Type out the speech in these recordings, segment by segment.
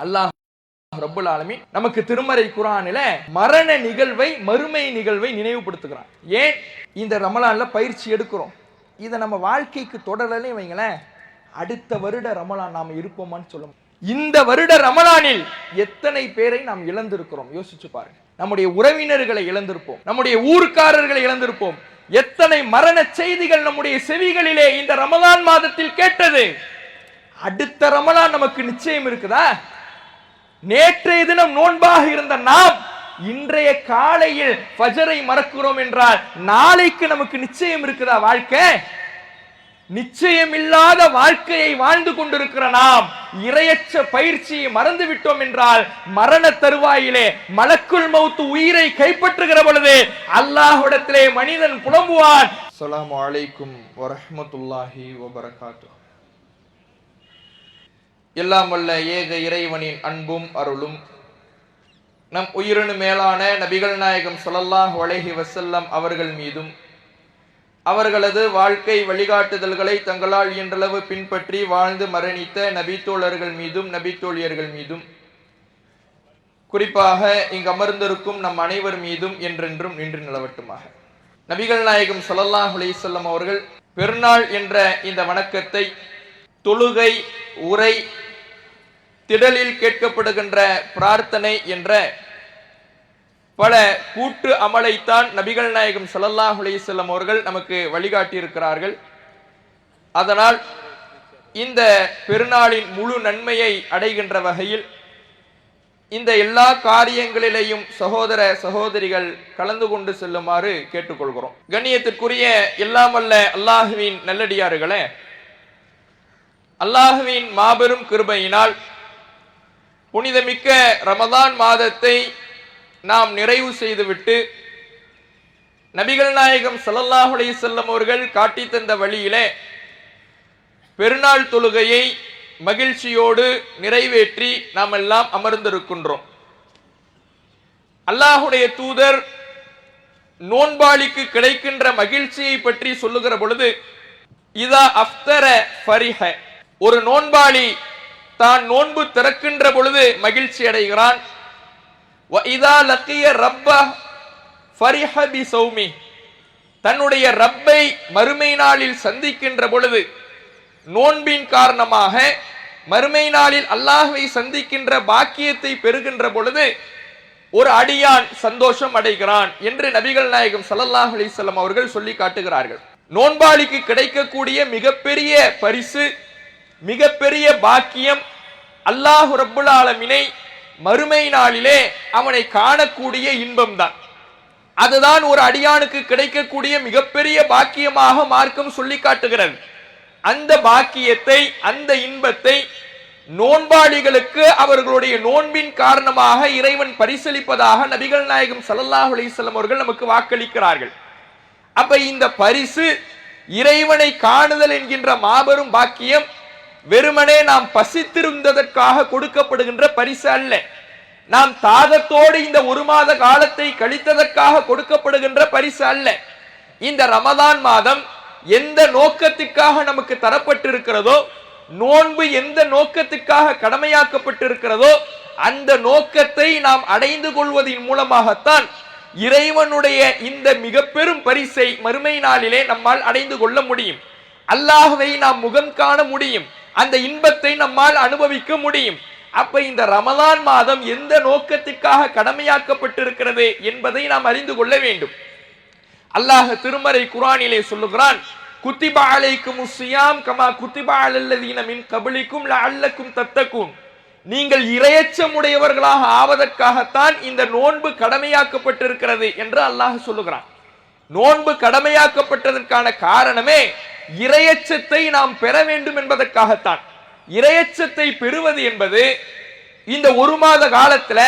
அல்லாஹ் ரப்புல் ஆலமீன் நமக்கு திருமறை குர்ஆனில மரண நிகழ்வை, மறுமை நிகழ்வை நினைவுபடுத்துகிறான். ஏன் இந்த ரமலான்ல பயிற்சி எடுக்கிறோம்? இதை நம்ம வாழ்க்கைக்கு தொடரலே வைங்களேன், அடுத்த வருட ரமலான் நாம இருப்போமான்னு சொல்ல. இந்த வருட ரமலானில் எத்தனை பேரை நாம் இழந்திருக்கிறோம் யோசிச்சு பாருங்க. நம்முடைய உறவினர்களை இழந்திருப்போம், நம்முடைய ஊர்க்காரர்களை இழந்திருப்போம். எத்தனை மரண செய்திகள் நம்முடைய செவிகளிலே இந்த ரமலான் மாதத்தில் கேட்டது. அடுத்த ரமலான் நமக்கு நிச்சயம் இருக்குதா? நேற்றைய தினம் நோன்பாக இருந்த நாம் இன்றைய காலையில் ஃபஜரை மறக்கிறோம் என்றால் நாளைக்கு நமக்கு நிச்சயம் இருக்குதா வாழ்க்கை? நிச்சயம் இல்லாத வாழ்க்கையை வாழ்ந்து கொண்டிருக்கிற நாம் இரையற்ற பயிற்சியை மறந்து விட்டோம் என்றால் மரண தருவாயிலே மலக்குல் மௌத் உயிரை கைப்பற்றுகிற பொழுது அல்லாஹ்விடத்திலே மனிதன் புலம்புவான். அஸ்ஸலாமு அலைக்கும் வரஹ்மத்துல்லாஹி வபரகாத்துஹு. எல்லாம் வல்ல ஏக இறைவனின் அன்பும் அருளும் நம் உயிரினு மேலான நபிகள் நாயகம் ஸல்லல்லாஹு அலைஹி வஸல்லம் அவர்கள் மீதும் அவர்களது வாழ்க்கை வழிகாட்டுதல்களை தங்களால் இயன்றளவு பின்பற்றி வாழ்ந்து மரணித்த நபித்தோழர்கள் மீதும் நபித்தோழியர்கள் மீதும் குறிப்பாக இங்கு அமர்ந்திருக்கும் நம் அனைவர் மீதும் என்றென்றும் நின்று நிலவட்டுமாக. நபிகள் நாயகம் ஸல்லல்லாஹு அலைஹி வஸல்லம் அவர்கள் பெருநாள் என்ற இந்த வணக்கத்தை தொழுகை, உரை, திடலில் கேட்கப்படுகின்ற பிரார்த்தனை என்ற பல கூட்டு அமலைத்தான் நபிகள் நாயகம் ஸல்லல்லாஹு அலைஹி வஸல்லம் அவர்கள் நமக்கு வழிகாட்டி இருக்கிறார்கள். அதனால் இந்த பெருநாளின் முழு நன்மையை அடைகின்ற வகையில் இந்த எல்லா காரியங்களிலேயும் சகோதர சகோதரிகள் கலந்து கொண்டு செல்லுமாறு கேட்டுக்கொள்கிறோம். கண்ணியத்திற்குரிய எல்லாம் வல்ல அல்லாஹுவின் நல்லடியார்களே, அல்லாஹுவின் மாபெரும் கிருபையினால் புனிதமிக்க ரமதான் மாதத்தை நாம் நிறைவு செய்துவிட்டு நபிகள் நாயகம் ஸல்லல்லாஹு அலைஹி வஸல்லம் அவர்கள் காட்டி தந்த வழியிலே பெருநாள் தொழுகையை மகிழ்ச்சியோடு நிறைவேற்றி நாம் எல்லாம் அமர்ந்திருக்கின்றோம். அல்லாஹுடைய தூதர் நோன்பாளிக்கு கிடைக்கின்ற மகிழ்ச்சியை பற்றி சொல்லுகிற பொழுது இதா அஃப்தர ஃபரிஹ, ஒரு நோன்பாளி தான் நோன்பு திறக்கின்ற பொழுது மகிழ்ச்சி அடைகிறான். தன்னுடைய ரப்பை மறுமை நாளில் சந்திக்கின்ற பொழுது நோன்பின் காரணமாக மறுமை நாளில் அல்லாஹ்வை சந்திக்கின்ற பாக்கியத்தை பெறுகின்ற பொழுது ஒரு அடியான் சந்தோஷம் அடைகிறான் என்று நபிகள் நாயகம் ஸல்லல்லாஹு அலைஹி வஸல்லம் அவர்கள் சொல்லி காட்டுகிறார்கள். நோன்பாளிக்கு கிடைக்கக்கூடிய மிகப்பெரிய பரிசு, மிகப்பெரிய பாக்கியம் அல்லாஹ் ரப்புல் ஆலமீனை மறுமை நாளிலே அவனை காணக்கூடிய இன்பம்தான். அதுதான் ஒரு அடியானுக்கு கிடைக்கக்கூடிய மிகப்பெரிய பாக்கியமாக மார்க்கம் சொல்லி காட்டுகிறது. அந்த பாக்கியத்தை, அந்த இன்பத்தை நோன்பாளிகளுக்கு அவர்களுடைய நோன்பின் காரணமாக இறைவன் பரிசளிப்பதாக நபிகள் நாயகம் ஸல்லல்லாஹு அலைஹி வஸல்லம் அவர்கள் நமக்கு வாக்களிக்கிறார்கள். அப்ப இந்த பரிசு, இறைவனை காணுதல் என்கின்ற மாபெரும் பாக்கியம் வெறுமனே நாம் பசித்திருந்ததற்காக கொடுக்கப்படுகின்ற பரிசு அல்ல. நாம் தாகத்தோடு இந்த ஒரு மாத காலத்தை கழித்ததற்காக கொடுக்கப்படுகின்ற பரிசு அல்ல. இந்த ரமதான் மாதம் எந்த நோக்கத்திற்காக நமக்கு தரப்பட்டிருக்கிறதோ, நோன்பு எந்த நோக்கத்திற்காக கடமையாக்கப்பட்டிருக்கிறதோ அந்த நோக்கத்தை நாம் அடைந்து கொள்வதன் மூலமாகத்தான் இறைவனுடைய இந்த மிக பெரும் பரிசை மறுமை நாளிலே நம்மால் அடைந்து கொள்ள முடியும். அல்லாஹ்வை நாம் முகம் காண முடியும், அந்த இன்பத்தை நம்மால் அனுபவிக்க முடியும். அப்ப இந்த ரமலான் மாதம் எந்த நோக்கத்திற்காக கடமையாக்கப்பட்டிருக்கிறது என்பதை நாம் அறிந்து கொள்ள வேண்டும். அல்லாஹ் திருமறை குர்ஆனிலே சொல்லுகிறான், குத்திப அலைக்குமுஸ் ஸியாம் கமா குத்திப அலல்லதீன மின் கப்லிக்கும் லஅல்லக்கும் தத்தகூன். நீங்கள் இறையச்சமுடையவர்களாக ஆவதற்காகத்தான் இந்த நோன்பு கடமையாக்கப்பட்டிருக்கிறது என்று அல்லாஹ் சொல்லுகிறான். நோன்பு கடமையாக்கப்பட்டதற்கான காரணமே இறையச்சத்தை நாம் பெற வேண்டும் என்பதற்காகத்தான். இறையச்சத்தை பெறுவது என்பது இந்த ஒரு மாத காலத்துல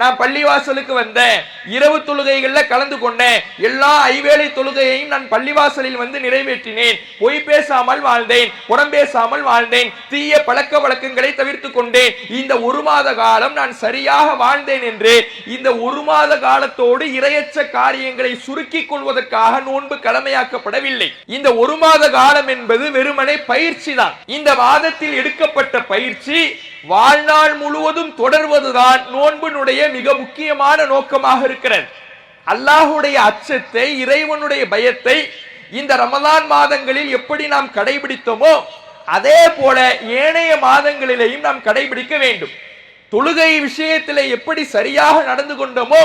நான் பள்ளிவாசலுக்கு வந்தேன், இரவு தொழுகைகள்ல கலந்து கொண்டேன், எல்லா ஐவேளை தொழுகையையும் நான் பள்ளிவாசலில் வந்து நிறைவேற்றினேன், பொய் பேசாமல் வாழ்ந்தேன், புறம் பேசாமல் வாழ்ந்தேன், தீய பழக்க வழக்கங்களை தவிர்த்து கொண்டேன், இந்த ஒரு மாத காலம் நான் சரியாக வாழ்ந்தேன் என்று இந்த ஒரு மாத காலத்தோடு இரையச்ச காரியங்களை சுருக்கிக் கொள்வதற்காக நோன்பு கடமையாக்கப்படவில்லை. இந்த ஒரு மாத காலம் என்பது வெறுமனே பயிற்சி தான். இந்த மாதத்தில் எடுக்கப்பட்ட பயிற்சி வாழ்நாள் முழுவதும் தொடர்வதுதான் நோன்பினுடைய மிக முக்கியமான நோக்கமாக இருக்கிறது. அல்லாஹுடைய அச்சத்தை, இறைவனுடைய பயத்தை இந்த ரமலான் மாதங்களில் எப்படி நாம் கடைபிடித்தோமோ அதே போல ஏனைய மாதங்களிலேயும் நாம் கடைபிடிக்க வேண்டும். தொழுகை விஷயத்திலே எப்படி சரியாக நடந்து கொண்டோமோ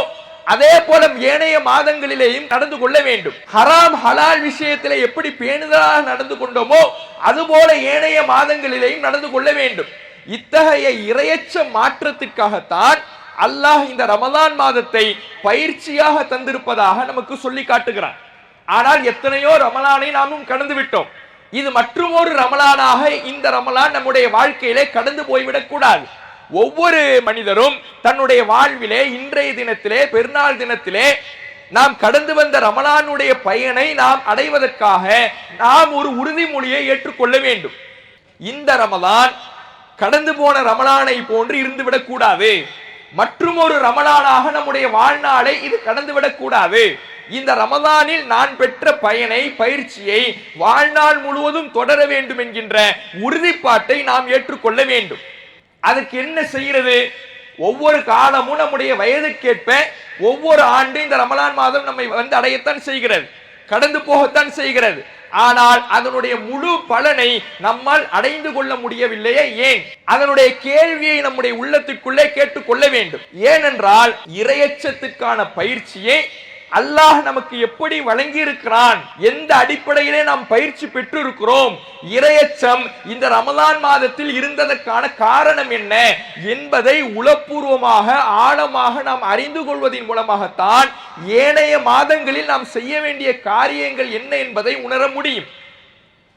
அதே போல ஏனைய மாதங்களிலேயும் நடந்து கொள்ள வேண்டும். ஹராம் ஹலால் விஷயத்திலே எப்படி பேணுதலாக நடந்து கொண்டோமோ அதுபோல ஏனைய மாதங்களிலேயும் நடந்து கொள்ள வேண்டும். இத்தகைய இரையச்ச மாற்றத்திற்காகத்தான் அல்லாஹ் இந்த ரமலான் மாதத்தை பயிற்சியாக தந்திருப்பதாக நமக்கு சொல்லி காட்டுகிறான். ஆனால் எத்தனையோ ரமலானை நாமும் கடந்து விட்டோம். இது மற்றொரு ரமலானாக இந்த ரமலான் நம்முடைய வாழ்க்கையிலே கடந்து போய்விடக் கூடாது. ஒவ்வொரு மனிதரும் தன்னுடைய வாழ்விலே இன்றைய தினத்திலே, பெருநாள் தினத்திலே நாம் கடந்து வந்த ரமலானுடைய பயனை நாம் அடைவதற்காக நாம் ஒரு உறுதிமொழியை ஏற்றுக்கொள்ள வேண்டும். இந்த ரமலான் கடந்து போன ரமலானை போன்று இருந்துவிடக் கூடாது. மற்றும் ஒரு ரமலானாக நம்முடைய வாழ்நாளை இது கடந்துவிடக் கூடாது. இந்த ரமலானில் நான் பெற்ற பயனை, பயிற்சியை வாழ்நாள் முழுவதும் தொடர வேண்டும் என்கின்ற உறுதிப்பாட்டை நாம் ஏற்றுக்கொள்ள வேண்டும். அதுக்கு என்ன செய்கிறது? ஒவ்வொரு காலமும் நம்முடைய வயதுக்கேற்ப ஒவ்வொரு ஆண்டு இந்த ரமலான் மாதம் நம்மை வந்து அடையத்தான் செய்கிறது, கடந்து போகத்தான் செய்கிறது. ஆனால் அதனுடைய முழு பலனை நம்மால் அடைந்து கொள்ள முடியவில்லையே, ஏன்? அதனுடைய கேள்வியை நம்முடைய உள்ளத்திற்குள்ளே கேட்டுக்கொள்ள வேண்டும். ஏனென்றால் இரையச்சத்துக்கான பயிற்சியை அல்லாஹ் நமக்கு எப்படி வழங்கி இருக்கிறான், எந்த அடிப்படையிலே நாம் பயிற்சி பெற்று இருக்கிறோம், இரையச்சம் இந்த ரமலான் மாதத்தில் இருந்ததற்கான காரணம் என்ன என்பதை உளப்பூர்வமாக ஆழமாக நாம் அறிந்து கொள்வதன் மூலமாகத்தான் ஏனைய மாதங்களில் நாம் செய்ய வேண்டிய காரியங்கள் என்ன என்பதை உணர முடியும்.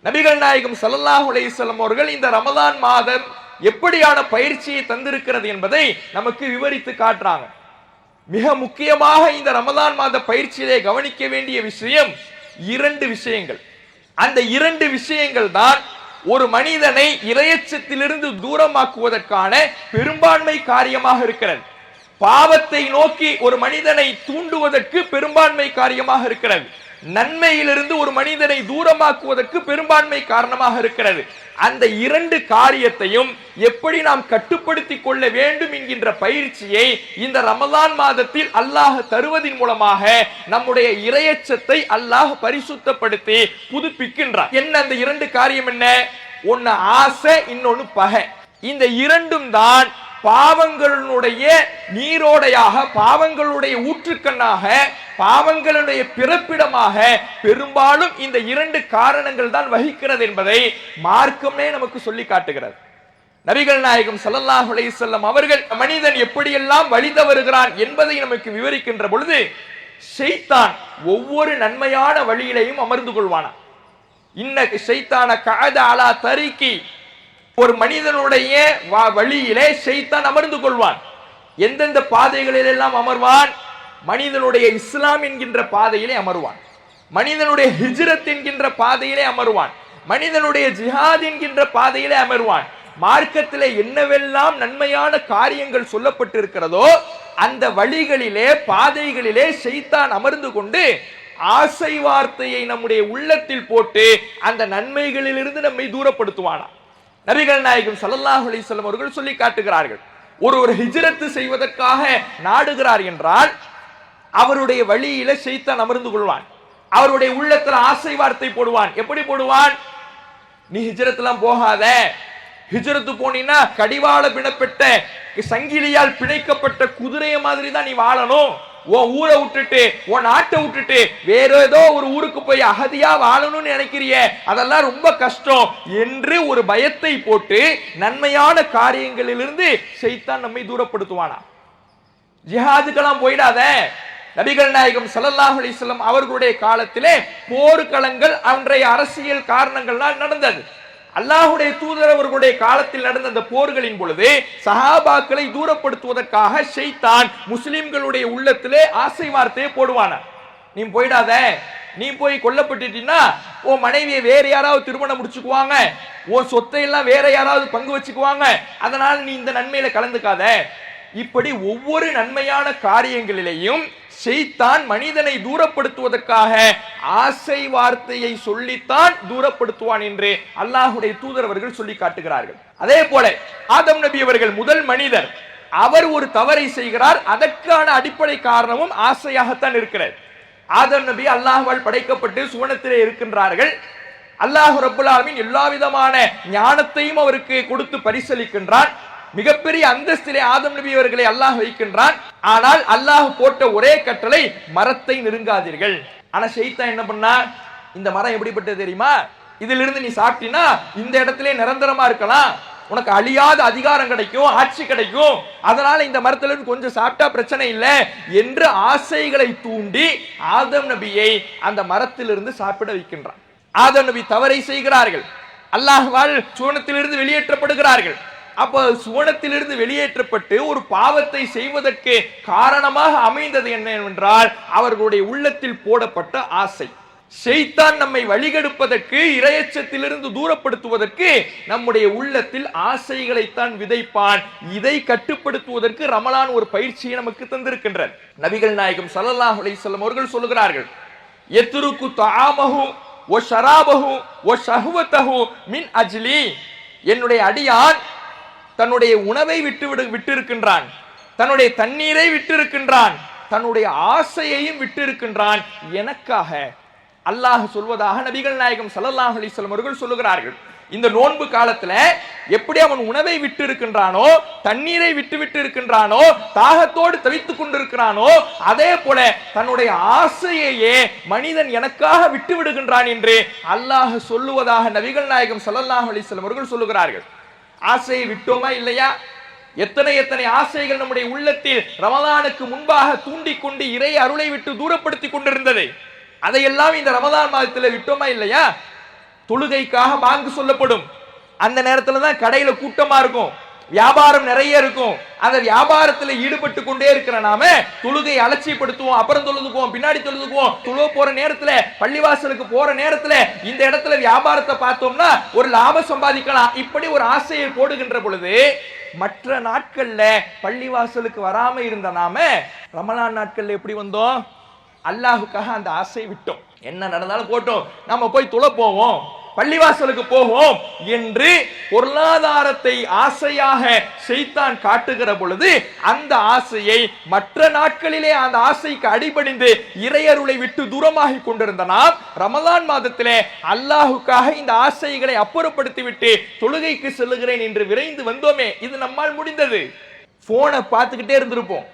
நபிகள் நாயகம் ஸல்லல்லாஹு அலைஹி வஸல்லம் அவர்கள் இந்த ரமலான் மாதம் எப்படியான பயிற்சியை தந்திருக்கிறது என்பதை நமக்கு விவரித்து காட்டுறாங்க. மிக முக்கியமாக இந்த ரமலான் மாத பயிற்சியிலே கவனிக்க வேண்டிய விஷயம் இரண்டு விஷயங்கள். அந்த இரண்டு விஷயங்கள் தான் ஒரு மனிதனை இரையச்சத்திலிருந்து தூரமாக்குவதற்கான பெரும்பான்மை காரியமாக இருக்கிறது. பாவத்தை நோக்கி ஒரு மனிதனை தூண்டுவதற்கு பெரும்பான்மை காரியமாக இருக்கிறது. நன்மையிலிருந்து ஒரு மனிதனை தூரமாக்குவதற்கு பெரும்பான்மை காரணமாக இருக்கிறது. அந்த இரண்டு காரியத்தையும் எப்படி நாம் கட்டுப்படுத்திக் கொள்ள வேண்டும் என்கின்ற பயிற்சியை இந்த ரமலான் மாதத்தில் அல்லாஹ் தருவதன் மூலமாக நம்முடைய இரையச்சத்தை அல்லாஹ் பரிசுத்தப்படுத்தி புதுப்பிக்கின்றார். என்ன அந்த இரண்டு காரியம்? என்ன? ஒன்னு ஆசை, இன்னொன்னு பகை. இந்த இரண்டும் தான் பாவங்களுடைய நீரோடையாக, பாவங்களுடைய ஊற்றுக்கண்ணாக, பாவங்களுடைய பிறப்பிடமாக பெரும்பாலும் இந்த இரண்டு காரணங்கள் தான் வகிக்கிறது என்பதை மார்க்கமே நமக்கு சொல்லி காட்டுகிறது. நபிகள் நாயகம் ஸல்லல்லாஹு அலைஹி வஸல்லம் அவர்கள் மனிதன் எப்படியெல்லாம் வழி தவறுகிறான் என்பதை நமக்கு விவரிக்கின்ற பொழுது, ஷைத்தான் ஒவ்வொரு நன்மையான வழியிலையும் அமர்ந்து கொள்வானா. இன்னக ஷைத்தான கஅத அலா தரீகி, ஒரு மனிதனுடைய வழியிலே ஷைத்தான் அமர்ந்து கொள்வான். எந்தெந்த பாதைகளில் எல்லாம் அமர்வான்? மனிதனுடைய இஸ்லாம் என்கின்ற பாதையிலே அமர்வான், மனிதனுடைய ஹிஜ்ரத் என்கின்ற பாதையிலே அமர்வான், மனிதனுடைய ஜிஹாத் என்கின்ற பாதையிலே அமர்வான். மார்க்கத்திலே என்னவெல்லாம் நன்மையான காரியங்கள் சொல்லப்பட்டிருக்கிறதோ அந்த வழிகளிலே, பாதைகளிலே ஷைத்தான் அமர்ந்து கொண்டு ஆசை வார்த்தையை நம்முடைய உள்ளத்தில் போட்டு அந்த நன்மைகளிலிருந்து நம்மை தூரப்படுத்துவானா. நபிகள் நாயகம் ஸல்லல்லாஹு அலைஹி வஸல்லம் அவர்கள் சொல்லி காட்டுகிறார்கள், ஒரு ஹிஜ்ரத் செய்வதற்காக நாடுகிறார் என்றால் அவருடைய வழியில ஷைத்தான் அமர்ந்து கொள்வான், அவருடைய உள்ளத்துல ஆசை வார்த்தை போடுவான். எப்படி போடுவான்? நீ ஹிஜ்ரத் எல்லாம் போகாத, ஹிஜ்ரத்து போனீன்னா கடிவாள பிணப்பட்ட, சங்கிலியால் பிணைக்கப்பட்ட குதிரைய மாதிரி தான் நீ வாழணும். உன் ஊரை விட்டுட்டு, உன் நாட்டை விட்டுட்டு வேற ஏதோ ஒரு ஊருக்கு போய் அகதியா வாழணும்னு நினைக்கிறிய, அதெல்லாம் ரொம்ப கஷ்டம் என்று ஒரு பயத்தை போட்டு நன்மையான காரியங்களிலிருந்து ஷைத்தான் நம்மை தூரப்படுத்துவானா. ஜிஹாதுக்கெல்லாம் போயிடாத. நபிகள் நாயகம் ஸல்லல்லாஹு அலைஹி வஸல்லம் அவர்களுடைய காலத்திலே போர்க்களங்கள் அன்றைய அரசியல் காரணங்களால் நடந்தது. அல்லாஹ்வுடைய தூதர் அவர்களுடைய காலத்தில் நடந்த அந்த போர்களின் பொழுது சஹாபாக்களை தூரப்படுத்துவதற்காக ஷைத்தான் முஸ்லிம்களுடைய உள்ளத்திலே ஆசை வார்த்தையை போடுவானா, நீ போயிடாத, நீ போய் கொல்லப்பட்டுட்டீன்னா உன் மனைவியை வேற யாராவது திருமணம் முடிச்சுக்குவாங்க, உன் சொத்தை எல்லாம் வேற யாராவது பங்கு வச்சுக்குவாங்க, அதனால நீ இந்த நன்மையில கலந்துக்காத. இப்படி ஒவ்வொரு நன்மையான காரியங்களிலேயும் ஷைத்தான் மனிதனை தூரப்படுத்துவதற்காக ஆசை வார்த்தையை சொல்லித்தான் தூரப்படுத்துவான் என்று அல்லாஹ்வுடைய தூதர் அவர்கள் சொல்லி காட்டுகிறார்கள். அதே போல ஆதம் நபி அவர்கள் முதல் மனிதர், அவர் ஒரு தவறை செய்கிறார், அதற்கான அடிப்படை காரணமும் ஆசையாகத்தான் இருக்கிறது. ஆதம் நபி அல்லாஹ்வால் படைக்கப்பட்டு சுவனத்திலே இருக்கின்றார்கள். அல்லாஹ் ரப்பல் ஆலமீன் எல்லா விதமான ஞானத்தையும் அவருக்கு கொடுத்து பரிசளிக்கின்றான். மிகப்பெரிய அந்தஸ்திலே ஆதம் நபி அவர்களை அல்லாஹ் வைக்கின்றான். ஆனால் அல்லாஹ் போட்ட ஒரே கட்டளை மரத்தை நெருங்காதீர்கள். ஆனா ஷைத்தான் என்ன பண்ணா, இந்த மரம் எப்படிப்பட்டது தெரியுமா, இதிலிருந்து நீ சாப்பிட்டீன்னா இந்த இடத்திலே நிரந்தரமா இருக்கலாம், உனக்கு அழியாத அதிகாரம் கிடைக்கும், ஆட்சி கிடைக்கும், அதனால இந்த மரத்துல கொஞ்சம் சாப்பிட்டா பிரச்சனை இல்லை என்று ஆசைகளை தூண்டி ஆதம் நபியை அந்த மரத்திலிருந்து சாப்பிட வைக்கின்றான். ஆதம் நபி தவறை செய்கிறார்கள், அல்லாஹ்வால் சுவனத்திலிருந்து வெளியேற்றப்படுகிறார்கள். அப்ப சுவனத்திலிருந்து வெளியேற்றப்பட்டு ஒரு பாவத்தை செய்வதற்கு காரணமாக அமைந்தது என்னவென்றால் அவர்களுடைய உள்ளத்தில் போடப்பட்ட ஆசை. ஷைத்தான் நம்மை வழிகெடுப்பதற்கு, இறையச்சத்திலிருந்து தூரப்படுத்துவதற்கு நம்முடைய உள்ளத்தில் ஆசைகளைத்தான் விதைப்பான். இதை கட்டுப்படுத்துவதற்கு ரமலான் ஒரு பயிற்சியை நமக்கு தந்திருக்கின்றார். நபிகள் நாயகம் ஸல்லல்லாஹு அலைஹி வஸல்லம் அவர்கள் சொல்லுகிறார்கள், யத்ருக்கு தஆமஹு வ ஷராபஹு வ ஷஹ்வதஹு மின் அஜ்லி, என்னுடைய அடியான் தன்னுடைய உணவை விட்டு இருக்கின்றான், தன்னுடைய தண்ணீரை விட்டு இருக்கின்றான், தன்னுடைய ஆசையையும் விட்டு இருக்கின்றான் எனக்காக. அல்லாஹ் சொல்வதாக நபிகள் நாயகம் ஸல்லல்லாஹு அலைஹி வஸல்லம் அவர்கள் சொல்லுகிறார்கள். இந்த நோன்பு காலத்துல எப்படி அவன் உணவை விட்டு இருக்கின்றானோ, தண்ணீரை விட்டு இருக்கின்றானோ, தாகத்தோடு தவித்துக் கொண்டிருக்கிறானோ, அதே போல தன்னுடைய ஆசையையே மனிதன் எனக்காக விட்டு விடுகின்றான் என்று அல்லாஹ் சொல்லுவதாக நபிகள் நாயகம் ஸல்லல்லாஹு அலைஹி வஸல்லம் அவர்கள் சொல்லுகிறார்கள். ஆசையை விட்டோமா இல்லையா? எத்தனை எத்தனை ஆசைகள் நம்முடைய உள்ளத்தில் ரமலானுக்கு முன்பாக தூண்டிக்கொண்டு இறை அருளை விட்டு தூரப்படுத்தி கொண்டிருந்தது. அதையெல்லாம் இந்த ரமலான் மாதத்தில் விட்டோமா இல்லையா? தொழுகைக்காக பாங்கு சொல்லப்படும், அந்த நேரத்துல தான் கடையில கூட்டமா இருக்கும், வியாபாரம் நிறைய இருக்கும். அந்த வியாபாரத்தில் ஈடுபட்டு கொண்டே இருக்கிற நாம தொழுகை அலட்சியப்படுத்துவோம், அப்புறம் தொழுதுக்குவோம், பின்னாடி தொழுதுக்குவோம். தொழுவ போற நேரத்துல, பள்ளிவாசலுக்கு போற நேரத்துல இந்த இடத்துல வியாபாரத்தை பார்த்தோம்னா ஒரு லாபம் சம்பாதிக்கலாம், இப்படி ஒரு ஆசையை போடுகின்ற பொழுது மற்ற நாட்கள்ல பள்ளிவாசலுக்கு வராம இருந்த நாம ரமலான் நாட்கள்ல எப்படி வந்தோம்? அல்லாஹுக்காக அந்த ஆசையை விட்டோம். என்ன நடந்தாலும் போட்டோம், நம்ம போய் தொழ போவோம், பள்ளிவாசலுக்கு போவோம் என்று பொருளாதாரத்தை ஆசையாக ஷைத்தான் காட்டுகிற பொழுது அந்த ஆசையை மற்ற நாட்களிலே அந்த ஆசைக்கு அடிபணிந்து இறையருளை விட்டு தூரமாகி கொண்டிருந்த நாம் ரமலான் மாதத்திலே அல்லாஹுக்காக இந்த ஆசைகளை அப்புறப்படுத்திவிட்டு தொழுகைக்கு செல்லுகிறேன் என்று விரைந்து வந்தோமே, இது நம்மால் முடிந்தது. போனை பார்த்துக்கிட்டே இருந்திருப்போம்,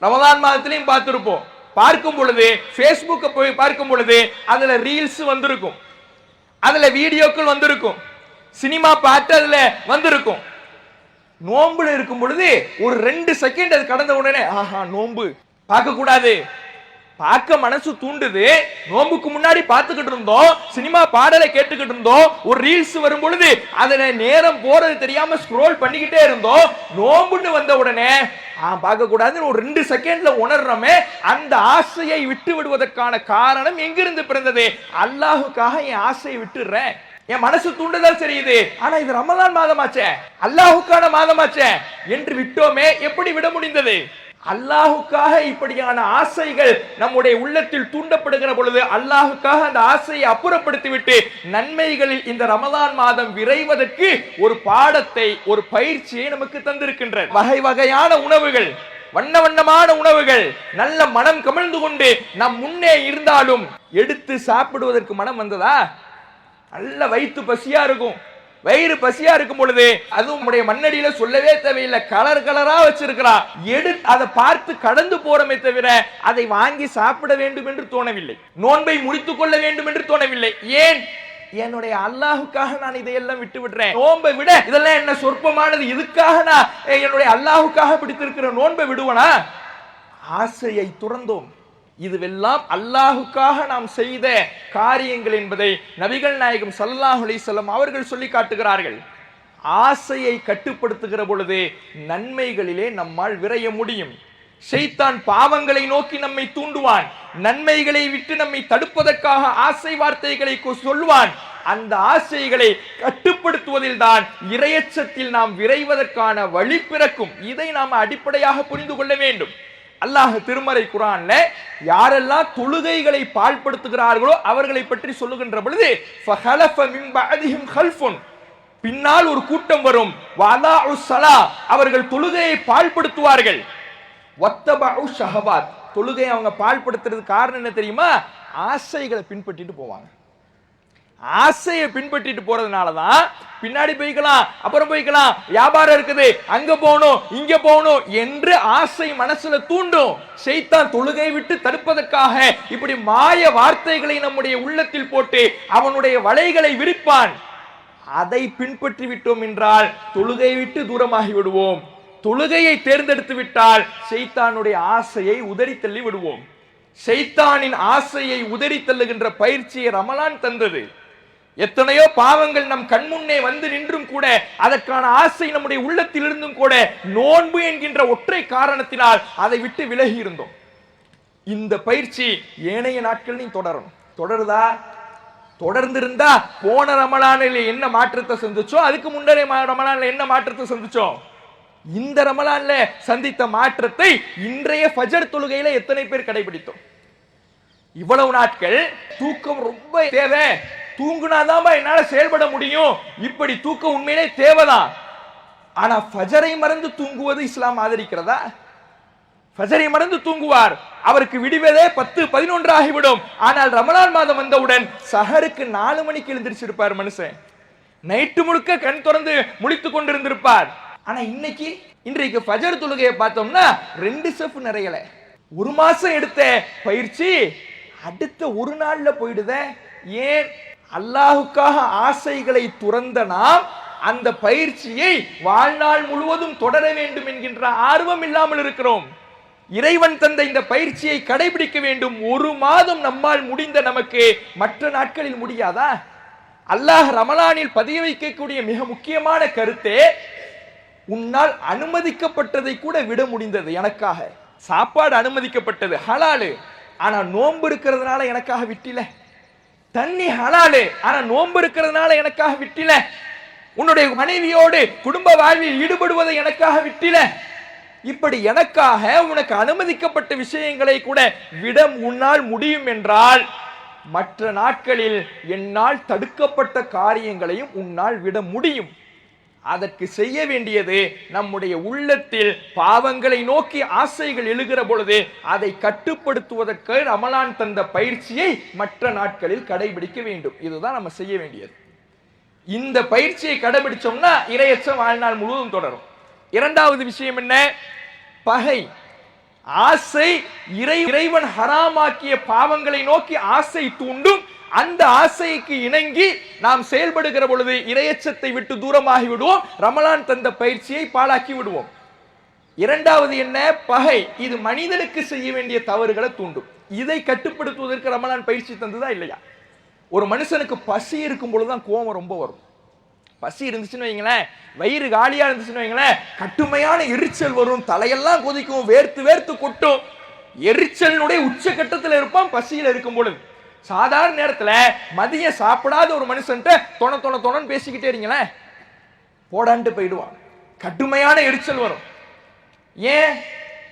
ரமலான் மாதத்திலையும் பார்த்திருப்போம். பார்க்கும் பொழுது பேஸ்புக்கை போய் பார்க்கும் பொழுது அதுல ரீல்ஸ் வந்திருக்கும், அதுல வீடியோக்கள் வந்திருக்கும், சினிமா பாட்டு அதுல வந்திருக்கும். நோன்புல இருக்கும் பொழுது ஒரு 2 செகண்ட் அது கடந்த உடனே ஆஹா நோன்பு பார்க்க கூடாது, பார்க்க மனசு தூண்டுது. நோன்புக்கு முன்னாடி பார்த்துக்கிட்டு இருந்தோம், சினிமா பாடலை கேட்டுக்கிட்டு இருந்தோம், ஒரு ரீல்ஸ் வரும் பொழுது அதுல நேரம் போறது தெரியாம ஸ்க்ரோல் பண்ணிக்கிட்டே இருந்தோம். நோன்புன்னு வந்த உடனே பார்க்க கூடாதுன்னு ஒரு 2 செகண்ட்ல உணர்றோமே, அந்த ஆசையை விட்டு விடுவதற்கான காரணம் எங்கிருந்து பிறந்தது? அல்லாஹுக்காக என் ஆசையை விட்டுறேன், என் மனசு தூண்டுதல் தெரியுது, ஆனா இது ரமலான் மாதமாச்சே, அல்லாஹுக்கான மாதமாச்சே என்று விட்டோமே. எப்படி விட முடிந்தது? அல்லாஹுக்காக இப்படியான ஆசைகள் நம்முடைய உள்ளத்தில் தூண்டப்படுகிற பொழுது அல்லாஹுக்காக அந்த ஆசையை அப்புறப்படுத்திவிட்டு நன்மைகளில் இந்த ரமலான் மாதம் விரைவதற்கு ஒரு பாடத்தை, ஒரு பயிற்சியை நமக்கு தந்திருக்கின்ற வகை வகையான உணவுகள், வண்ண வண்ணமான உணவுகள் நல்ல மனம் கமழ்ந்து கொண்டு நம் முன்னே இருந்தாலும் எடுத்து சாப்பிடுவதற்கு மனம் வந்ததா? நல்ல வயிற்று பசியா இருக்கும், வயிறு பசியா இருக்கும் பொழுது அதுவும் உடைய மண்ணடியில சொல்லவே தேவையில்லை, கலர் கலரா வச்சிருக்கிறான், அதை பார்த்து கடந்து போறமே தவிர அதை வாங்கி சாப்பிட வேண்டும் என்று தோணவில்லை, நோன்பை முடித்துக் கொள்ள வேண்டும் என்று தோணவில்லை. ஏன்? என்னுடைய அல்லாஹுக்காக நான் இதையெல்லாம் விட்டு விடுறேன். நோன்பை விட இதெல்லாம் என்ன சொற்பமானது, இதுக்காக நான் என்னுடைய அல்லாஹுக்காக பிடித்திருக்கிற நோன்பை விடுவனா? ஆசையை துறந்தோம், இதுவெல்லாம் அல்லாஹுக்காக நாம் செய்த காரியங்கள் என்பதை நபிகள் நாயகம் ஸல்லல்லாஹு அலைஹி வஸல்லம் அவர்கள் சொல்லி காட்டுகிறார்கள். ஆசையை கட்டுப்படுத்துகிற பொழுது நன்மைகளிலே நம்மால் விரைய முடியும். ஷைத்தான் பாவங்களை நோக்கி நம்மை தூண்டுவான், நன்மைகளை விட்டு நம்மை தடுப்பதற்காக ஆசை வார்த்தைகளை சொல்வான். அந்த ஆசைகளை கட்டுப்படுத்துவதில் தான் இறையச்சத்தில் நாம் விரைவதற்கான வழி பிறக்கும். இதை நாம் அடிப்படையாக புரிந்து கொள்ள வேண்டும். அல்லாஹ் திருமறை குர்ஆன்ல யாரெல்லாம் தொழுகைகளை பாழ்படுத்துகிறார்களோ அவர்களை பற்றி சொல்லுகின்ற பொழுது ஃபஹலஃப மின் பஅதிஹிம் கல்ஃபுன், பின்னால் ஒரு கூட்டம் வரும், வஅலாஉ ஸலா, அவர்கள் தொழுகையை பாழ்படுத்துவார்கள், வத்தபஉ ஷஹவாத், தொழுகையை அவங்க பாழ்படுத்துறதுக்கு காரணம் என்ன தெரியுமா? ஆசைகளை பின்பற்றிட்டு போவாங்க. ஆசையை பின்பற்றிட்டு போறதுனால தான் பின்னாடி போய்க்கலாம், அப்புறம் போய்க்கலாம், வியாபாரம் இருக்குது, அங்க போகணும் இங்க போகணும் என்று ஆசை மனசுல தூண்டும். ஷைத்தான் தொழுகை விட்டு தடுப்பதற்காக இப்படி மாய வார்த்தைகளை நம்முடைய உள்ளத்தில் போட்டு அவனுடைய வலைகளை விரிப்பான். அதை பின்பற்றி விட்டோம் என்றால் தொழுகை விட்டு தூரமாகி விடுவோம். தொழுகையை தேர்ந்தெடுத்து விட்டால் ஷைத்தானுடைய ஆசையை உதறி தள்ளி விடுவோம். ஷைத்தானின் ஆசையை உதறி தள்ளுகின்ற பயிற்சியை ரமலான் தந்தது. எத்தனையோ பாவங்கள் நம் கண்முன்னே வந்து நின்றும் கூட அதற்கான ஆசை நம்முடைய உள்ளத்தில் இருந்தும் கூட நோன்பு என்கின்ற ஒற்றை காரணத்தினால் அதை விட்டு விலகி இருந்தோம். இந்த பயிற்சி ஏனைய நாட்களிலும் தொடரும். தொடருதா? தொடர்ந்திருந்தா போன ரமலானில் என்ன மாற்றத்தை சந்திச்சோம், அதுக்கு முன்னரே ரமலான்ல என்ன மாற்றத்தை சந்திச்சோம், இந்த ரமலான்ல சந்தித்த மாற்றத்தை இன்றைய ஃபஜர் தொழுகையில எத்தனை பேர் கடைபிடித்தோம்? இவ்வளவு நாட்கள் தூக்கம் ரொம்ப தேவை, தூங்குனாதான் என்னால செயல்பட முடியும், இப்படி தூக்கம் உண்மையிலே தேவைதான். ஆனா ஃபஜரை மறந்து தூங்குவது இஸ்லாம் ஆதரிக்கிறதா? ஃபஜரை மறந்து தூங்குவார், அவருக்கு விடுவதே 10-11 ஆகிவிடும். ஆனால் ரமலான் மாதம் வந்தவுடன் சஹருக்கு 4 மணிக்கு எழுந்திருச்சிருப்பார் மனுஷன், நைட்டு முழுக்க கண் திறந்து முழித்துக் கொண்டிருந்திருப்பார். ஆனா இன்றைக்கு ஃபஜர் தொழுகையை பார்த்தோம்னா 2 செஃப் நிறையல. ஒரு மாசம் எடுத்த பயிற்சி அடுத்த ஒரு நாள்ல போயிடுத. ஏன்? அல்லாஹுக்காக ஆசைகளை துறந்த நாம் அந்த பயிற்சியை வாழ்நாள் முழுவதும் தொடர வேண்டும் என்கின்ற ஆர்வம் இல்லாமல் இருக்கிறோம். இறைவன் தந்த இந்த பயிற்சியை கடைபிடிக்க வேண்டும். ஒரு மாதம் நம்மால் முடிந்த நமக்கு மற்ற நாட்களில் முடியாதா? அல்லாஹ் ரமலானில் பதிய வைக்கக்கூடிய மிக முக்கியமான கருத்தே, உன்னால் அனுமதிக்கப்பட்டதை கூட விட முடிந்தது எனக்காக. சாப்பாடு அனுமதிக்கப்பட்டது, ஹலாலு, ஆனா நோன்பு இருக்கிறதுனால எனக்காக விட்டில. தண்ணி ஹலாலு, ஆனா நோன்பு இருக்கிறதுனால எனக்காக விட்டில. உன்னுடைய மனைவியோடு குடும்ப வாழ்வில் ஈடுபடுவதை எனக்காக விட்டில. இப்படி எனக்காக உனக்கு அனுமதிக்கப்பட்ட விஷயங்களை கூட விட உன்னால் முடியும் என்றால் மற்ற நாட்களில் என்னால் தடுக்கப்பட்ட காரியங்களையும் உன்னால் விட முடியும். அதற்கு செய்ய வேண்டியது நம்முடைய உள்ளத்தில் பாவங்களை நோக்கி ஆசைகள் எழுகிற பொழுது அதை கட்டுப்படுத்துவதற்கு ரமலான் தந்த பயிற்சியை மற்ற நாட்களில் கடைபிடிக்க வேண்டும். இதுதான் நம்ம செய்ய வேண்டியது. இந்த பயிற்சியை கடைபிடிச்சோம்னா இறையச்சம் வாழ்நாள் முழுவதும் தொடரும். இரண்டாவது விஷயம் என்ன? பகை, ஆசை. இறைவன் ஹராமாக்கிய பாவங்களை நோக்கி ஆசை தூண்டும். அந்த ஆசைக்கு இணங்கி நாம் செயல்படுகிற பொழுது இறையச்சத்தை விட்டு தூரமாகி விடுவோம், ரமலான் தந்த பயிற்சியை பாழாக்கி விடுவோம். இரண்டாவது என்ன? பகை. இது மனிதனுக்கு செய்ய வேண்டிய தவறுகளை தூண்டும். இதை கட்டுப்படுத்துவதற்கு ரமலான் பயிற்சி தந்ததா இல்லையா? ஒரு மனுஷனுக்கு பசி இருக்கும் பொழுதுதான் கோபம் ரொம்ப வரும். பசி இருந்துச்சுன்னு வைங்களேன், வயிறு காலியா இருந்துச்சுன்னு வைங்களேன், கட்டுமையான எரிச்சல் வரும், தலையெல்லாம் கொதிக்கும், வேர்த்து வேர்த்து கொட்டும். எரிச்சலினுடைய உச்சகட்டத்தில் இருப்பான் பசியில் இருக்கும் பொழுது. சாதாரண நேரத்துல மதியம் சாப்பிடாத ஒரு மனுஷன்ட்ட தொணன்னு பேசிக்கிட்டே இருங்களேன், போடான்ட்டு போயிடுவான். கடுமையான எரிச்சல் வரும். ஏன்?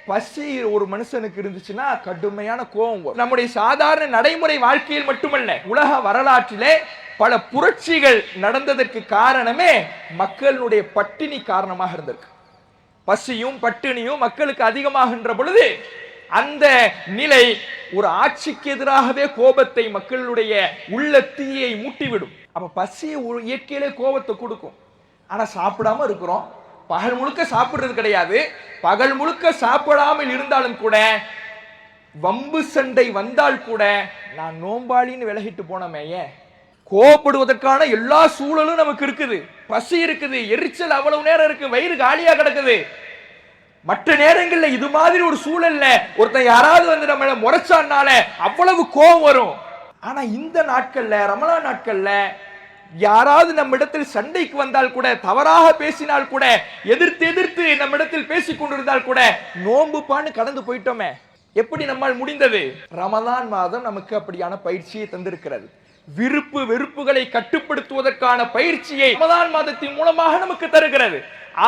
பசி ஒரு மனுஷனுக்கு இருந்துச்சுன்னா கடுமையான கோபம் வரும். நம்முடைய சாதாரண நடைமுறை வாழ்க்கையில் மட்டுமல்ல, உலக வரலாற்றிலே பல புரட்சிகள் நடந்ததற்கு காரணமே மக்களுடைய பட்டினி காரணமாக இருந்திருக்கு. பசியும் பட்டினியும் மக்களுக்கு அதிகமாகின்ற பொழுது அந்த நிலை ஒரு ஆட்சிக்கு எதிராகவே கோபத்தை, மக்களுடைய உள்ள தீயை மூட்டிவிடும். அப்ப பசி இயற்கையிலே கோபத்தை கொடுக்கும். ஆனா சாப்பிடாம இருக்கிறோம், பகல் முழுக்க சாப்பிடுறது கிடையாது. பகல் முழுக்க சாப்பிடாமல் இருந்தாலும் கூட வம்பு சண்டை வந்தால் கூட நான் நோம்பாளின்னு விலகிட்டு போனமே. ஏன்? கோபப்படுவதற்கான எல்லா சூழலும் நமக்கு இருக்குது. பசி இருக்குது, எரிச்சல் அவ்வளவு நேரம் இருக்கு, வயிறு காலியா கிடக்குது. மற்ற நேரங்கள்ல இது மாதிரி ஒரு சூழல்ல ஒருத்தன் யாராவது வந்து நம்மள முறைச்சானால அவ்வளவு கோபம் வரும். ஆனா இந்த நாட்கள்ல, ரமலான் நாட்கள்ல யாராவது நம்ம இடத்தில் சண்டைக்கு வந்தால் கூட, தவறாக பேசினால் கூட, எதிர்த்து நம்ம இடத்தில் பேசிக் கொண்டிருந்தால் கூட நோன்பு பான்னு கடந்து போயிட்டோமே. எப்படி நம்மால் முடிந்தது? ரமலான் மாதம் நமக்கு அப்படியான பயிற்சியை தந்திருக்கிறது. விருப்பு வெறுப்புகளை கட்டுப்படுத்துவதற்கான பயிற்சியை ரமலான் மாதத்தின் மூலமாக நமக்கு தருகிறது.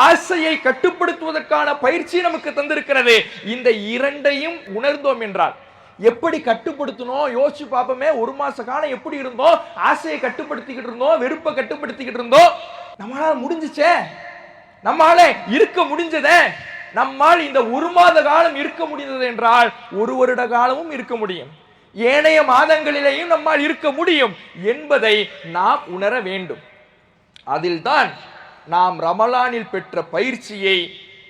ஆசையை கட்டுப்படுத்துவதற்கான பயிற்சி நமக்கு தந்திருக்கிறது. இந்த இரண்டையும் உணர்ந்தோம் என்றால் எப்படி கட்டுப்படுத்தணும் யோசிச்சு பார்ப்போமே. ஒரு மாச காலம் எப்படி இருந்தோம்? ஆசையை கட்டுப்படுத்திக்கிட்டு இருந்தோம், வெறுப்பை கட்டுப்படுத்திக்கிட்டு இருந்தோம். நம்மளால முடிஞ்சுச்சே, நம்மால இருக்க முடிஞ்சதே. நம்மால் இந்த ஒரு மாத காலம் இருக்க முடிந்தது என்றால் ஒரு வருட காலமும் இருக்க முடியும், ஏனைய மாதங்களிலேயும் நம்மால் இருக்க முடியும் என்பதை நாம் உணர வேண்டும். அதில்தான் நாம் ரமலானில் பெற்ற பயிற்சியை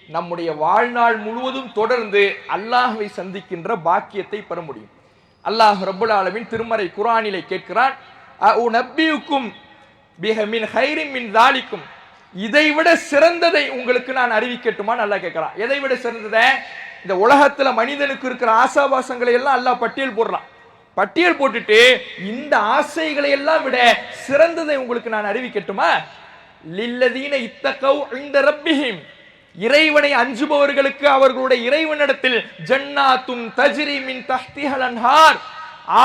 நம்முடைய வாழ்நாள் முழுவதும் தொடர்ந்து அல்லாஹ்வை சந்திக்கின்ற பாக்கியத்தை பெற முடியும். அல்லாஹ் ரப்பல் ஆலமீன் திருமறை குர்ஆனிலே கேட்கிறான், அஉநப்பியுக்கும் பிஹ மின் கைரின் மின் தாலிக்கும், இதைவிட சிறந்ததை உங்களுக்கு நான் அறிவிக்கட்டுமான்னு அல்லாஹ் கேட்கிறான். எதை விட சிறந்ததை? இந்த உலகத்துல மனிதனுக்கு இருக்கிற ஆசாபாசங்களை எல்லாம் அல்லாஹ் பட்டியல் போடுறான். பட்டியல் போட்டுட்டு இந்த ஆசைகளை எல்லாம் விட சிறந்ததை உங்களுக்கு நான் அறிவிக்கட்டுமா? லில்லதீன இத்தகவ் இன்த ரப்பிஹிம், இறைவனை அஞ்சுபவர்களுக்கு அவர்களுடைய இறைவனிடத்தில் ஜன்னாத்துன் தஜ்ரி மின் தஹ்திஹல் அன்ஹார்,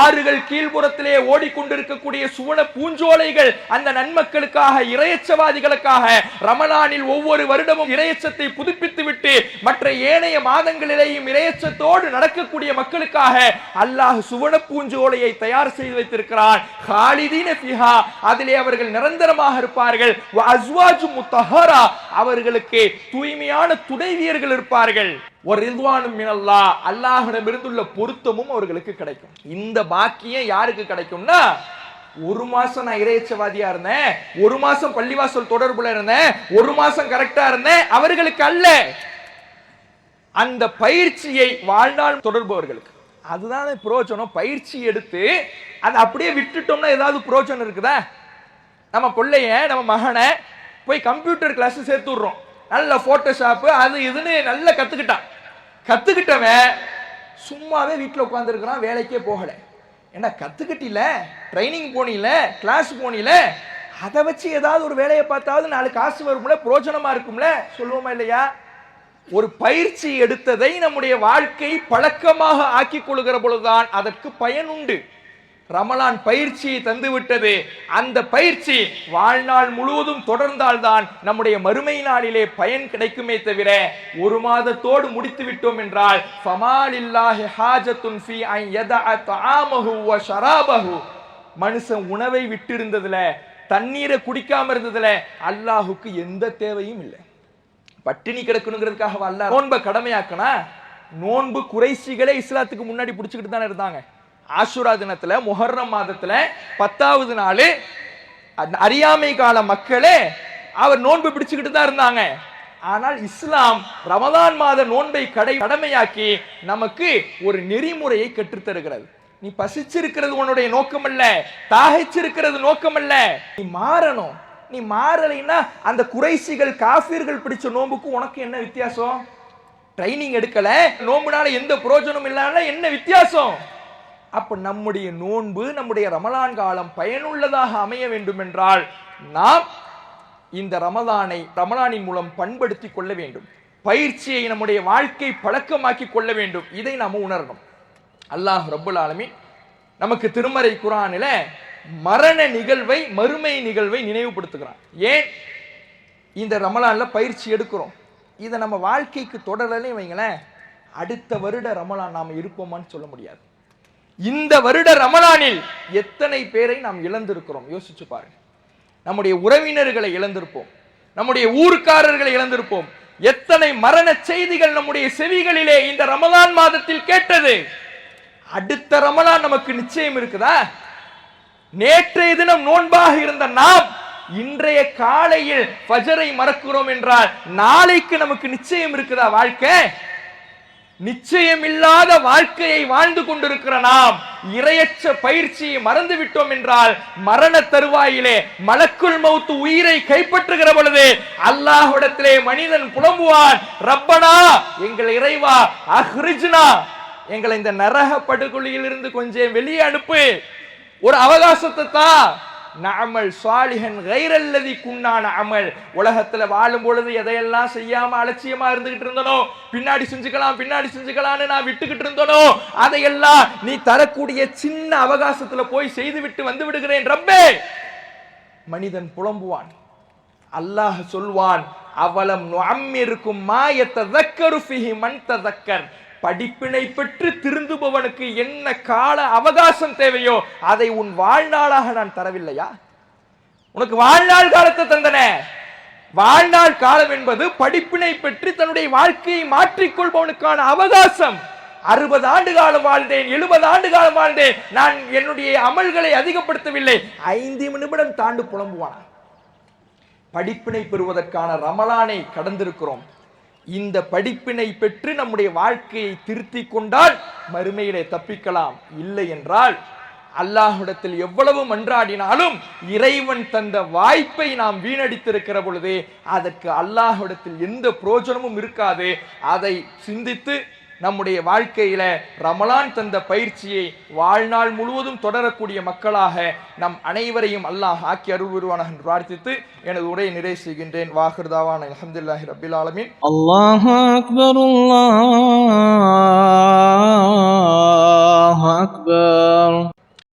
ஆறுகள் கீழ்புறத்திலே ஓடிக்கொண்டிருக்கக்கூடிய சுவன பூஞ்சோலைகள் அந்த நன்மக்களுக்காக, இறையச்சவாதிகளுக்காக ரமலானில் ஒவ்வொரு வருடமும் இறையச்சத்தை புதுப்பித்து விட்டு மற்ற ஏனைய மாதங்களிலேயும் இறையச்சத்தோடு நடக்கக்கூடிய மக்களுக்காக அல்லாஹ் சுவன பூஞ்சோலையை தயார் செய்து வைத்திருக்கிறான். காலிதீன ஃபிஹா, அதிலே அவர்கள் நிரந்தரமாக இருப்பார்கள். வ அஸ்வாஜு முத்தஹரா, அவர்களுக்கு தூய்மையான துணைவியர்கள் இருப்பார்கள். ஒரு ரிதுவானும் மினல்லாஹ், அல்லாஹ்விடமிருந்துள்ள பொருத்தமும் அவர்களுக்கு கிடைக்கும். இந்த பாக்கியம் யாருக்கு கிடைக்கும்னா, ஒரு மாசம் நான் இறையச்சவாதியா இருந்தேன், ஒரு மாசம் பள்ளிவாசல் தொடர்புல இருந்தேன், ஒரு மாசம் கரெக்டா இருந்தேன், அவர்களுக்கு அல்ல. அந்த பயிற்சியை வாழ்நாள் தொடர்பவர்களுக்கு அதுதான் பிரயோஜனம். பயிற்சி எடுத்து அதை அப்படியே விட்டுட்டோம்னா ஏதாவது பிரயோஜனம் இருக்குதா? நம்ம பிள்ளைய, நம்ம மகனை போய் கம்ப்யூட்டர் கிளாஸ் சேர்த்து விடுறோம், நல்ல போட்டோஷாப் அது இதுன்னு நல்லா கத்துக்கிட்டவன் சும்மாவே வீட்டில் உட்காந்துருக்கிறான், வேலைக்கே போகல. ஏன்னா கத்துக்கிட்டில, ட்ரைனிங் போனில, கிளாஸ் போனில, அதை வச்சு ஏதாவது ஒரு வேலையை பார்த்தாவது 4 காசு வரும்ல, பிரோஜனமா இருக்கும்ல, சொல்லுவோமா இல்லையா? ஒரு பயிற்சி எடுத்ததை நம்முடைய வாழ்க்கை பழக்கமாக ஆக்கிக் கொள்கிற பொழுதுதான் அதற்கு பயன் உண்டு. ரமலான் பயிற்சியை தந்துவிட்டது. அந்த பயிற்சி வாழ்நாள் முழுவதும் தொடர்ந்தால்தான் நம்முடைய மறுமை நாளிலே பயன் கிடைக்குமே தவிர ஒரு மாதத்தோடு முடித்து விட்டோம் என்றால் ஃபமாலில்லாஹி ஹாஜத்துன் ஃபீ அன் யதஅ தஆமஹு வ ஷராபஹு, மனுஷன் உணவை விட்டு இருந்ததுல, தண்ணீரை குடிக்காம இருந்ததுல அல்லாஹுக்கு எந்த தேவையும் இல்லை. பட்டினி கிடக்கணுங்கிறதுக்காக அல்லாஹ் நோன்பை கடமையாக்கனா? நோன்பு குறைசிகளே இஸ்லாத்துக்கு முன்னாடி பிடிச்சுக்கிட்டு தானே இருந்தாங்க. ஆஷுரா தினத்துல, முஹர்ரம் மாதத்துல 10வது நாள் அறியாமை கால மக்களே அவர் நோன்பு பிடிச்சுக்கிட்டு தான் இருந்தாங்க. ஆனால் இஸ்லாம் ரமதான் மாத நோன்பை கடமையாக்கி நமக்கு ஒரு நெறிமுறையை கற்றுத்தருகிறது. நீ பசிச்சிருக்கிறது உன்னுடைய நோக்கம் அல்ல, தாகிச்சிருக்கிறது நோக்கம் அல்ல, நீ மாறணும். நீ மாறலைன்னா அந்த குறைசிகள் காஃபிர்கள் பிடிச்ச நோன்புக்கு உனக்கு என்ன வித்தியாசம்? ட்ரைனிங் எடுக்கல, நோன்புனால எந்த பிரயோஜனம் இல்லாத என்ன வித்தியாசம்? அப்ப நம்முடைய நோன்பு, நம்முடைய ரமலான் காலம் பயனுள்ளதாக அமைய வேண்டும் என்றால் நாம் இந்த ரமலானின் மூலம் பண்படுத்திக் கொள்ள வேண்டும். பயிற்சியை நம்முடைய வாழ்க்கை பழக்கமாக்கி கொள்ள வேண்டும். இதை நாம உணரணும். அல்லாஹ் ரப்பல் ஆலமீன் நமக்கு திருமறை குர்ஆனில மரண நிகழ்வை, மறுமை நிகழ்வை நினைவுபடுத்துகிறான். ஏன் இந்த ரமலான்ல பயிற்சி எடுக்கிறோம்? இதை நம்ம வாழ்க்கைக்கு தொடரலே வைங்களேன், அடுத்த வருட ரமலான் நாம இருப்போமான்னு சொல்ல முடியாது. இந்த வருட ரமலானில் எத்தனை பேரை நாம் இழந்திருக்கிறோம் யோசிச்சு பாருங்க. நம்முடைய உறவினர்களை இழந்திருப்போம், நம்முடைய ஊர்க்காரர்களை இழந்திருப்போம். எத்தனை மரண செய்திகள் நம்முடைய செவிகளிலே இந்த ரமலான் மாதத்தில் கேட்டது. அடுத்த ரமலான் நமக்கு நிச்சயம் இருக்குதா? நேற்றைய தினம் நோன்பாக இருந்த நாம் இன்றைய காலையில் ஃபஜரை மறக்கிறோம் என்றால் நாளைக்கு நமக்கு நிச்சயம் இருக்குதா வாழ்க்கை? நிச்சயமில்லாத வாழ்க்கையை வாழ்ந்து கொண்டிருக்கிற நாம் இரையற்ற பயிற்சியை மறந்து விட்டோம் என்றால் மரண தருவாயிலே மலக்குல் மௌத் உயிரை கைப்பற்றுகிற பொழுது அல்லாஹ்விடத்திலே மனிதன் புலம்புவான், ரப்பனா எங்கள் இறைவா, அஹ்ரிஜ்னா எங்களை இந்த நரக படுகொலியில் இருந்து கொஞ்சம் வெளியே அனுப்பு, ஒரு அவகாசத்தை தான். நஅமல் சாலிஹன் கைரல்லதி குன்னான அமல். உலகத்துல வாழும் பொழுது எதையெல்லாம் செய்யாம அலட்சியமா இருந்துகிட்டு இருந்தனோ, பின்னாடி செஞ்சுக்கலாம்னு நான் விட்டுக்கிட்டு இருந்தனோ, அதையெல்லாம் நீ தரக்கூடிய சின்ன அவகாசத்துல போய் செய்து விட்டு வந்து விடுகிறேன் ரப்பே. மனிதன் புலம்புவான். அல்லாஹ் சொல்வான், அவலம் நுஅம்மிருக்கும் மா யததக்கரு ஃபீஹி மன் ததக்கர். படிப்பினை பெற்று திருந்துபவனுக்கு என்ன கால அவகாசம் தேவையோ அதை உன் வாழ்நாளாக நான் தரவில்லையா? உனக்கு வாழ்நாள் காலத்தை தந்தனே. வாழ்நாள் காலம் என்பது படிப்பினை பெற்று தன்னுடைய வாழ்க்கையை மாற்றிக்கொள்பவனுக்கான அவகாசம். 60 ஆண்டு காலம் வாழ்ந்தேன், 70 ஆண்டு காலம் வாழ்ந்தேன், நான் என்னுடைய அமல்களை அதிகப்படுத்தவில்லை, 5 நிமிடம் தாண்டு புலம்புவான். படிப்பினை பெறுவதற்கான ரமலானை கடந்திருக்கிறோம். இந்த படிப்பினை பெற்று நம்முடைய வாழ்க்கையை திருத்திக் கொண்டால் மறுமையிலே தப்பிக்கலாம். இல்லை என்றால் அல்லாஹ்விடத்தில் எவ்வளவு மன்றாடினாலும் இறைவன் தந்த வாய்ப்பை நாம் வீணடித்திருக்கிற பொழுது அதற்கு அல்லாஹ்விடத்தில் எந்த பிரயோஜனமும் இருக்காது. அதை சிந்தித்து நம்முடைய வாழ்க்கையில ரமலான் தந்த பயிற்சியை வாழ்நாள் முழுவதும் தொடரக்கூடிய மக்களாக நம் அனைவரையும் அல்லாஹ் ஆக்கி அருள் புரிவானாக என்று பிரார்த்தித்து எனது உரையை நிறைவு செய்கின்றேன். வாஹிர் தாவானா அல்ஹம்துலில்லாஹி ரப்பில் ஆலமீன். அல்லாஹு அக்பர், அல்லாஹு அக்பர்.